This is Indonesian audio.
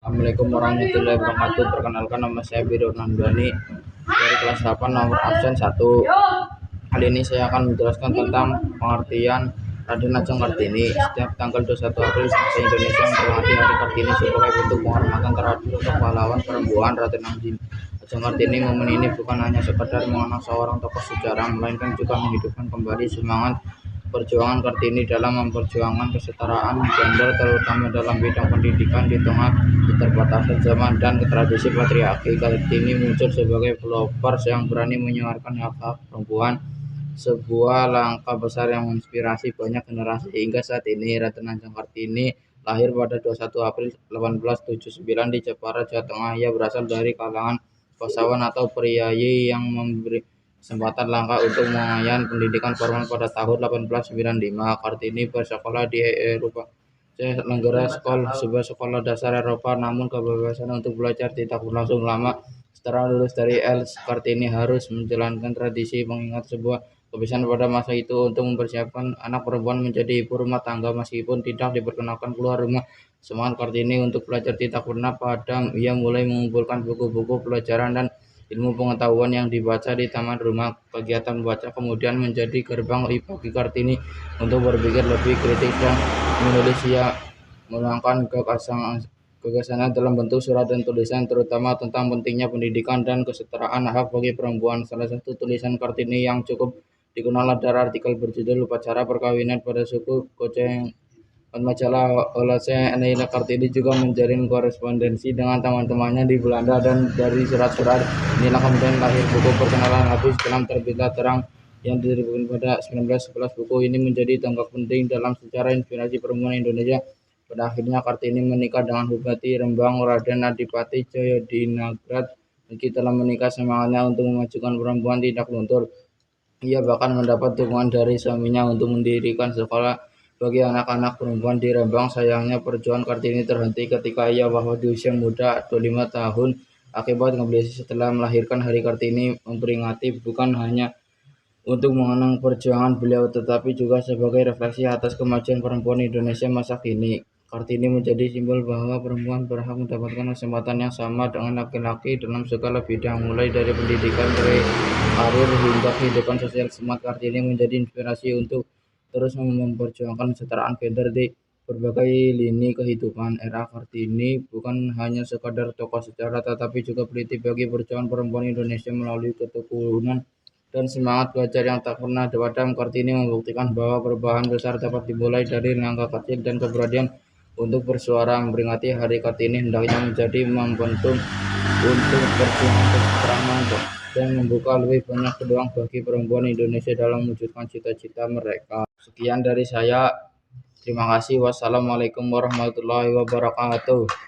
Assalamualaikum warahmatullahi wabarakatuh. Perkenalkan, nama saya Biro Nandani dari kelas 8 nomor absen 1. Kali ini saya akan menjelaskan tentang pengertian Raden Ajeng Kartini. Setiap tanggal 21 April bangsa Indonesia memperingati Hari Kartini sebagai bentuk penghormatan terhadap sosok pahlawan perempuan Raden Ajeng Kartini. Momen ini bukan hanya sekedar mengenang seorang tokoh sejarah, melainkan juga menghidupkan kembali semangat perjuangan Kartini dalam memperjuangkan kesetaraan gender, terutama dalam bidang pendidikan. Di tengah keterbatasan zaman dan tradisi patriarki, Kartini muncul sebagai pelopor yang berani menyuarakan hak-hak perempuan, sebuah langkah besar yang menginspirasi banyak generasi. Hingga saat ini, Raden Ajeng Kartini lahir pada 21 April 1879 di Jepara, Jawa Tengah. Ia berasal dari kalangan bangsawan atau priayi yang memberi kesempatan langka untuk mengenyam pendidikan formal pada tahun 1895. Kartini bersekolah di Eropa, negara sekolah, sebuah sekolah dasar Eropa, namun kebebasan untuk belajar tidak berlangsung lama. Setelah lulus dari Els, Kartini harus menjalankan tradisi mengingat sebuah kebiasaan pada masa itu untuk mempersiapkan anak perempuan menjadi ibu rumah tangga. Meskipun tidak diperkenalkan keluar rumah, semangat Kartini untuk belajar tidak pernah padam. Ia mulai mengumpulkan buku-buku pelajaran dan ilmu pengetahuan yang dibaca di taman rumah. Kegiatan membaca kemudian menjadi gerbang bagi Kartini untuk berpikir lebih kritis dan menulis. Ia menuangkan gagasannya dalam bentuk surat dan tulisan, terutama tentang pentingnya pendidikan dan kesetaraan hak bagi perempuan. Salah satu tulisan Kartini yang cukup dikenal adalah artikel berjudul "Upacara Perkawinan pada Suku Koceng". Majalah Olase Neila Kartini juga menjalin korespondensi dengan teman-temannya di Belanda, dan dari surat-surat inilah kemudian lahir buku Perkenalan Habis dalam Terbitlah Terang yang diterbitkan pada 1911. Buku ini menjadi tonggak penting dalam sejarah inspirasi perempuan Indonesia. Pada akhirnya Kartini menikah dengan Bupati Rembang Raden Adipati Jayadiningrat. Meski telah menikah, semangatnya untuk memajukan perempuan tidak luntur. Ia bahkan mendapat dukungan dari suaminya untuk mendirikan sekolah bagi anak-anak perempuan di Rembang. Sayangnya perjuangan Kartini terhenti ketika ia wafat di usia muda 25 tahun akibat komplikasi setelah melahirkan. Hari Kartini memperingati bukan hanya untuk mengenang perjuangan beliau, tetapi juga sebagai refleksi atas kemajuan perempuan Indonesia masa kini. Kartini menjadi simbol bahwa perempuan berhak mendapatkan kesempatan yang sama dengan laki-laki dalam segala bidang, mulai dari pendidikan, karir, hingga kehidupan sosial. Semangat Kartini menjadi inspirasi untuk terus memperjuangkan kesetaraan gender di berbagai lini kehidupan. Era Kartini bukan hanya sekadar tokoh sejarah, tetapi juga peliti bagi perjuangan perempuan Indonesia melalui ketekunan dan semangat belajar yang tak pernah padam. Kartini membuktikan bahwa perubahan besar dapat dimulai dari langkah kecil dan keberanian untuk bersuara. Memperingati Hari Kartini hendaknya menjadi momentum untuk berjuang kesetaraan dan membuka lebih banyak peluang bagi perempuan Indonesia dalam mewujudkan cita-cita mereka. Sekian dari saya. Terima kasih. Wassalamualaikum warahmatullahi wabarakatuh.